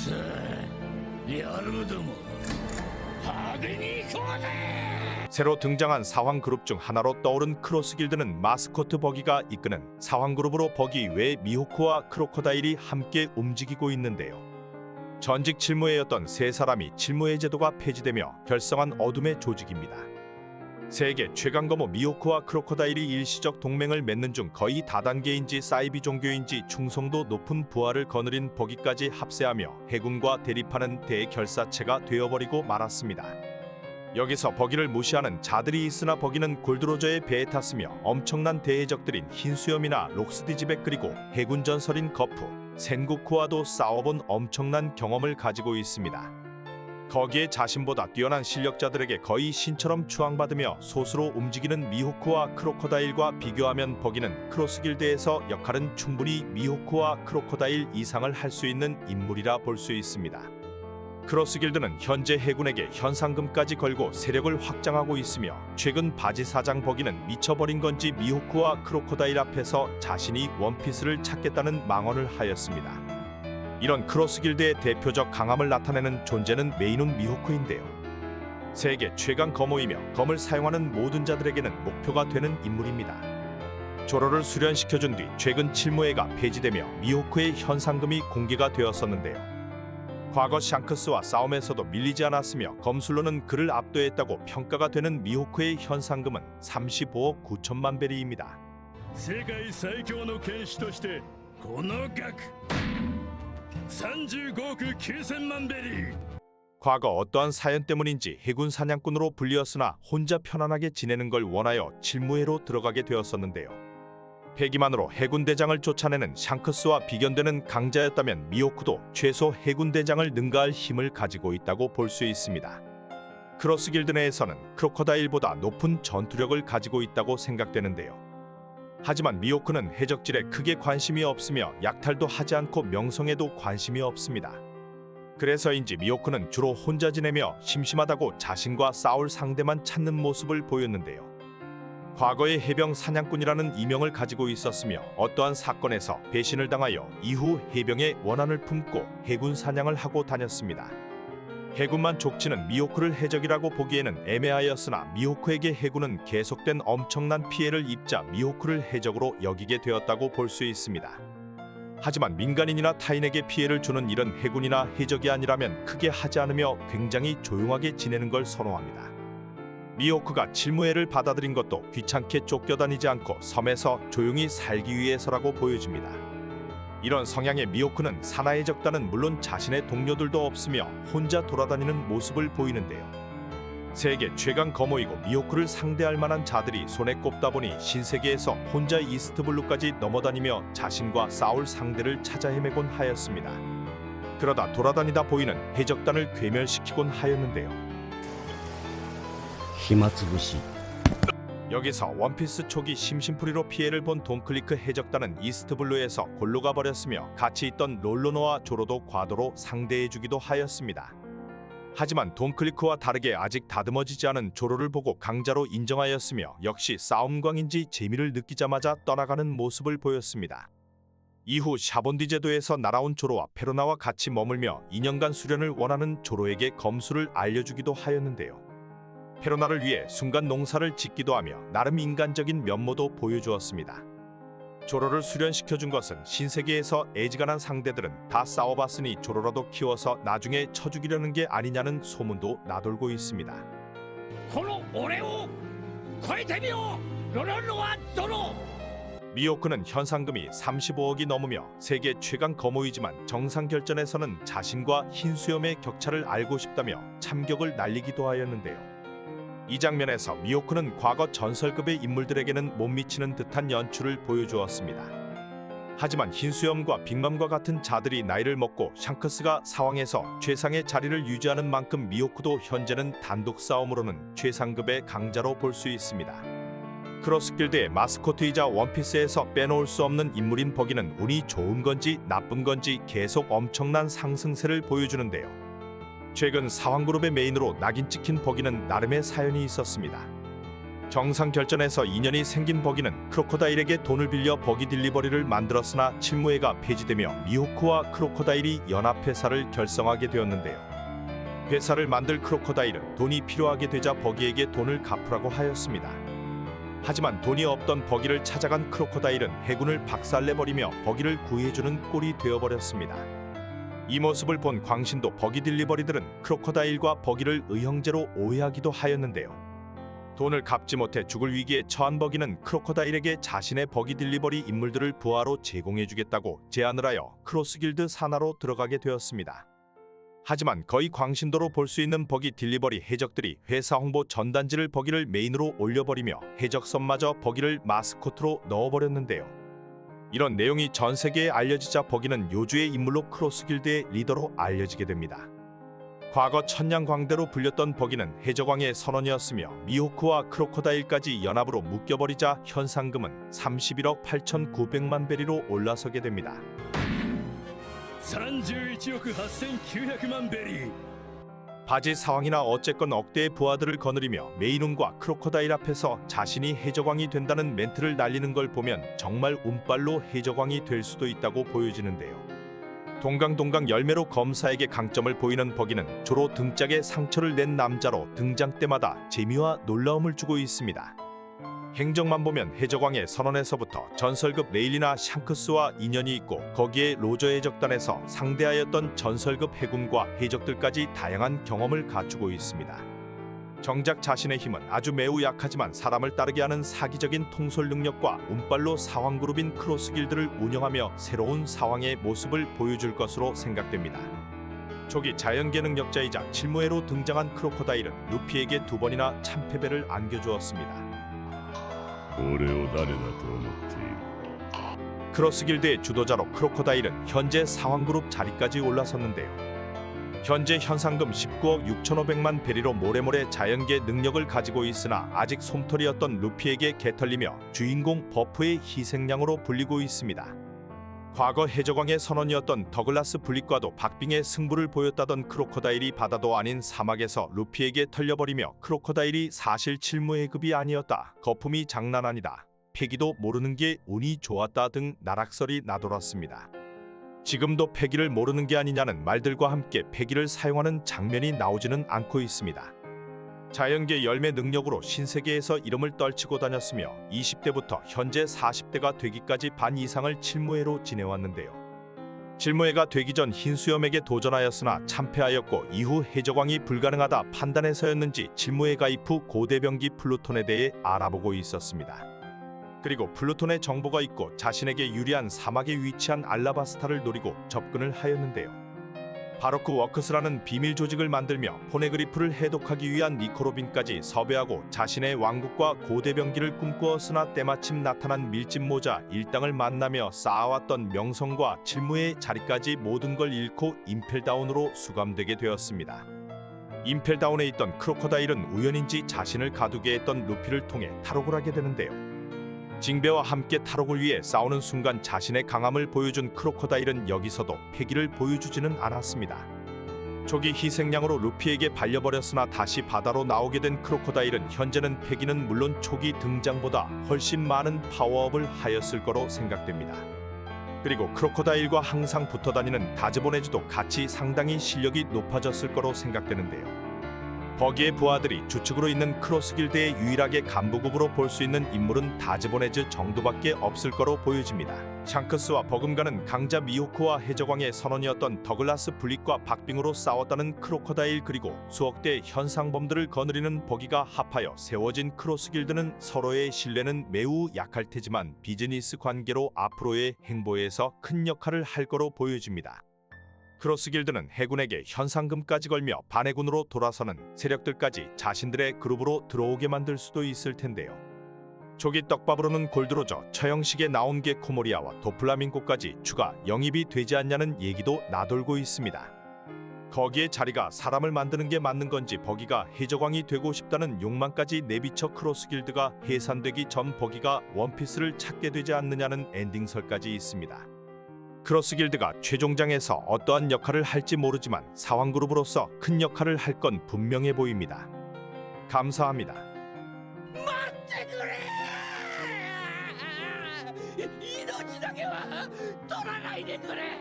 さあやるども派手に行こうぜ。 새로 등장한 사황 그룹 중 하나로 떠오른 크로스 길드는 마스코트 버기가 이끄는 사황 그룹으로 버기 외 미호크와 크로커다일이 함께 움직이고 있는데요. 전직 칠무회였던 세 사람이 칠무회 제도가 폐지되며 결성한 어둠의 조직입니다. 세계 최강 거모 미호크와 크로커다일이 일시적 동맹을 맺는 중 거의 다단계인지 사이비 종교인지 충성도 높은 부하를 거느린 버기까지 합세하며 해군과 대립하는 대결사체가 되어버리고 말았습니다. 여기서 버기를 무시하는 자들이 있으나 버기는 골드로저의 배에 탔으며 엄청난 대해적들인 흰수염이나 록스디지백 그리고 해군 전설인 거프, 센고쿠와도 싸워본 엄청난 경험을 가지고 있습니다. 거기에 자신보다 뛰어난 실력자들에게 거의 신처럼 추앙받으며 소수로 움직이는 미호크와 크로커다일과 비교하면 버기는 크로스 길드에서 역할은 충분히 미호크와 크로커다일 이상을 할 수 있는 인물이라 볼 수 있습니다. 크로스 길드는 현재 해군에게 현상금까지 걸고 세력을 확장하고 있으며 최근 바지 사장 버기는 미쳐버린 건지 미호크와 크로커다일 앞에서 자신이 원피스를 찾겠다는 망언을 하였습니다. 이런 크로스 길드의 대표적 강함을 나타내는 존재는 메이눈 미호크인데요. 세계 최강 거모이며 검을 사용하는 모든 자들에게는 목표가 되는 인물입니다. 조로를 수련시켜준 뒤 최근 칠무회가 폐지되며 미호크의 현상금이 공개가 되었었는데요. 과거 샹크스와 싸움에서도 밀리지 않았으며 검술로는 그를 압도했다고 평가가 되는 미호크의 현상금은 35억 9천만 베리입니다. 世界最強の剣士としてこの額35億9000万ベリー。 과거 어떠한 사연 때문인지 해군 사냥꾼으로 불리었으나 혼자 편안하게 지내는 걸 원하여 칠무회로 들어가게 되었었는데요. 폐기만으로 해군 대장을 쫓아내는 샹크스와 비견되는 강자였다면 미호크도 최소 해군 대장을 능가할 힘을 가지고 있다고 볼 수 있습니다. 크로스 길드 내에서는 크로커다일보다 높은 전투력을 가지고 있다고 생각되는데요. 하지만 미호크는 해적질에 크게 관심이 없으며 약탈도 하지 않고 명성에도 관심이 없습니다. 그래서인지 미호크는 주로 혼자 지내며 심심하다고 자신과 싸울 상대만 찾는 모습을 보였는데요. 과거의 해병 사냥꾼이라는 이명을 가지고 있었으며 어떠한 사건에서 배신을 당하여 이후 해병의 원한을 품고 해군 사냥을 하고 다녔습니다. 해군만 족치는 미호크를 해적이라고 보기에는 애매하였으나 미호크에게 해군은 계속된 엄청난 피해를 입자 미호크를 해적으로 여기게 되었다고 볼 수 있습니다. 하지만 민간인이나 타인에게 피해를 주는 일은 해군이나 해적이 아니라면 크게 하지 않으며 굉장히 조용하게 지내는 걸 선호합니다. 미호크가 칠무회를 받아들인 것도 귀찮게 쫓겨다니지 않고 섬에서 조용히 살기 위해서라고 보여집니다. 이런 성향의 미호크는 사나이 적단은 물론 자신의 동료들도 없으며 혼자 돌아다니는 모습을 보이는데요. 세계 최강 거모이고 미호크를 상대할 만한 자들이 손에 꼽다 보니 신세계에서 혼자 이스트블루까지 넘어다니며 자신과 싸울 상대를 찾아 헤매곤 하였습니다. 그러다 돌아다니다 보이는 해적단을 괴멸시키곤 하였는데요.暇つぶし 여기서 원피스 초기 심심풀이로 피해를 본 돈클리크 해적단은 이스트블루에서 골로 가버렸으며 같이 있던 롤로노와 조로도 과도로 상대해주기도 하였습니다. 하지만 돈클리크와 다르게 아직 다듬어지지 않은 조로를 보고 강자로 인정하였으며 역시 싸움광인지 재미를 느끼자마자 떠나가는 모습을 보였습니다. 이후 샤본디 제도에서 날아온 조로와 페로나와 같이 머물며 2년간 수련을 원하는 조로에게 검술을 알려주기도 하였는데요. 페로나를 위해 순간 농사를 짓기도 하며 나름 인간적인 면모도 보여주었습니다. 조로를 수련시켜준 것은 신세계에서 애지간한 상대들은 다 싸워봤으니 조로라도 키워서 나중에 쳐죽이려는 게 아니냐는 소문도 나돌고 있습니다. この俺を超えてみようロロロワゾロ。 미호크는 현상금이 35억이 넘으며 세계 최강 거모이지만 정상결전에서는 자신과 흰수염의 격차를 알고 싶다며 참격을 날리기도 하였는데요. 이 장면에서 미호크는 과거 전설급의 인물들에게는 못 미치는 듯한 연출을 보여주었습니다. 하지만 흰수염과 빅맘과 같은 자들이 나이를 먹고 샹크스가 사왕에서 최상의 자리를 유지하는 만큼 미호크도 현재는 단독 싸움으로는 최상급의 강자로 볼 수 있습니다. 크로스 길드의 마스코트이자 원피스에서 빼놓을 수 없는 인물인 버기는 운이 좋은 건지 나쁜 건지 계속 엄청난 상승세를 보여주는데요. 최근 사왕그룹의 메인으로 낙인 찍힌 버기는 나름의 사연이 있었습니다. 정상 결전에서 인연이 생긴 버기는 크로코다일에게 돈을 빌려 버기 딜리버리를 만들었으나 칠무회가 폐지되며 미호크와 크로코다일이 연합회사를 결성하게 되었는데요. 회사를 만들 크로코다일은 돈이 필요하게 되자 버기에게 돈을 갚으라고 하였습니다. 하지만 돈이 없던 버기를 찾아간 크로코다일은 해군을 박살내버리며 버기를 구해주는 꼴이 되어버렸습니다. 이 모습을 본 광신도 버기 딜리버리들은 크로코다일과 버기를 의형제로 오해하기도 하였는데요. 돈을 갚지 못해 죽을 위기에 처한 버기는 크로코다일에게 자신의 버기 딜리버리 인물들을 부하로 제공해주겠다고 제안을 하여 크로스길드 산하로 들어가게 되었습니다. 하지만 거의 광신도로 볼 수 있는 버기 딜리버리 해적들이 회사 홍보 전단지를 버기를 메인으로 올려버리며 해적선마저 버기를 마스코트로 넣어버렸는데요. 이런 내용이 전 세계에 알려지자 버기는 요주의 인물로 크로스길드의 리더로 알려지게 됩니다. 과거 천냥광대로 불렸던 버기는 해적왕의 선원이었으며 미호크와 크로코다일까지 연합으로 묶여버리자 현상금은 31억 8,900만 베리로 올라서게 됩니다. 31億8900万ベリー 바지 사왕이나 어쨌건 억대의 부하들을 거느리며 메이눈과 크로코다일 앞에서 자신이 해적왕이 된다는 멘트를 날리는 걸 보면 정말 운빨로 해적왕이 될 수도 있다고 보여지는데요. 동강동강 열매로 검사에게 강점을 보이는 버기는 주로 등짝에 상처를 낸 남자로 등장 때마다 재미와 놀라움을 주고 있습니다. 행적만 보면 해적왕의 선언에서부터 전설급 레일리나 샹크스와 인연이 있고 거기에 로저 해적단에서 상대하였던 전설급 해군과 해적들까지 다양한 경험을 갖추고 있습니다. 정작 자신의 힘은 아주 매우 약하지만 사람을 따르게 하는 사기적인 통솔 능력과 운빨로 사왕그룹인 크로스길드를 운영하며 새로운 사왕의 모습을 보여줄 것으로 생각됩니다. 초기 자연계 능력자이자 칠무회로 등장한 크로코다일은 루피에게 2번이나 참패배를 안겨주었습니다. 俺を誰だと思っている。 크로스길드의 주도자로 크로코다일은 현재 사왕그룹 자리까지 올라섰는데요. 현재 현상금 19억 6,500만 베리로 모래모래 자연계 능력을 가지고 있으나 아직 솜털이었던 루피에게 개털리며 주인공 버프의 희생양으로 불리고 있습니다. 과거 해적왕의 선원이었던 더글라스 블릭과도 박빙의 승부를 보였다던 크로코다일이 바다도 아닌 사막에서 루피에게 털려버리며 크로코다일이 사실 칠무회급이 아니었다, 거품이 장난 아니다, 패기도 모르는 게 운이 좋았다 등 나락설이 나돌았습니다. 지금도 패기를 모르는 게 아니냐는 말들과 함께 패기를 사용하는 장면이 나오지는 않고 있습니다. 자연계 열매 능력으로 신세계에서 이름을 떨치고 다녔으며 20대부터 현재 40대가 되기까지 반 이상을 칠무회로 지내왔는데요. 칠무회가 되기 전 흰수염에게 도전하였으나 참패하였고 이후 해적왕이 불가능하다 판단해서였는지 칠무회 가입 후 고대병기 플루톤에 대해 알아보고 있었습니다. 그리고 플루톤의 정보가 있고 자신에게 유리한 사막에 위치한 알라바스타를 노리고 접근을 하였는데요. 바로크 워크스라는 비밀 조직을 만들며 포네그리프를 해독하기 위한 니코로빈까지 섭외하고 자신의 왕국과 고대병기를 꿈꾸었으나 때마침 나타난 밀짚모자 일당을 만나며 쌓아왔던 명성과 칠무의 자리까지 모든 걸 잃고 임펠다운으로 수감되게 되었습니다. 임펠다운에 있던 크로코다일은 우연인지 자신을 가두게 했던 루피를 통해 탈옥을 하게 되는데요. 징배와 함께 탈옥을 위해 싸우는 순간 자신의 강함을 보여준 크로코다일은 여기서도 패기를 보여주지는 않았습니다. 초기 희생양으로 루피에게 발려버렸으나 다시 바다로 나오게 된 크로코다일은 현재는 패기는 물론 초기 등장보다 훨씬 많은 파워업을 하였을 거로 생각됩니다. 그리고 크로코다일과 항상 붙어다니는 다즈보네즈도 같이 상당히 실력이 높아졌을 거로 생각되는데요. 버기의 부하들이 주축으로 있는 크로스길드의 유일하게 간부급으로 볼 수 있는 인물은 다즈보네즈 정도밖에 없을 거로 보여집니다. 샹크스와 버금가는 강자 미호크와 해적왕의 선원이었던 더글라스 블릭과 박빙으로 싸웠다는 크로코다일 그리고 수억 대의 현상범들을 거느리는 버기가 합하여 세워진 크로스길드는 서로의 신뢰는 매우 약할 테지만 비즈니스 관계로 앞으로의 행보에서 큰 역할을 할 거로 보여집니다. 크로스길드는 해군에게 현상금까지 걸며 반해군으로 돌아서는 세력들까지 자신들의 그룹으로 들어오게 만들 수도 있을 텐데요. 조기 떡밥으로는 골드로저, 처형식에 나온 게 코모리아와 도플라밍고까지 추가 영입이 되지 않냐는 얘기도 나돌고 있습니다. 거기에 자리가 사람을 만드는 게 맞는 건지 버기가 해적왕이 되고 싶다는 욕망까지 내비쳐 크로스길드가 해산되기 전 버기가 원피스를 찾게 되지 않느냐는 엔딩설까지 있습니다. 크로스길드가 최종장에서 어떠한 역할을 할지 모르지만 사왕그룹으로서 큰 역할을 할 건 분명해 보입니다. 감사합니다. 돌아가야 된 거래.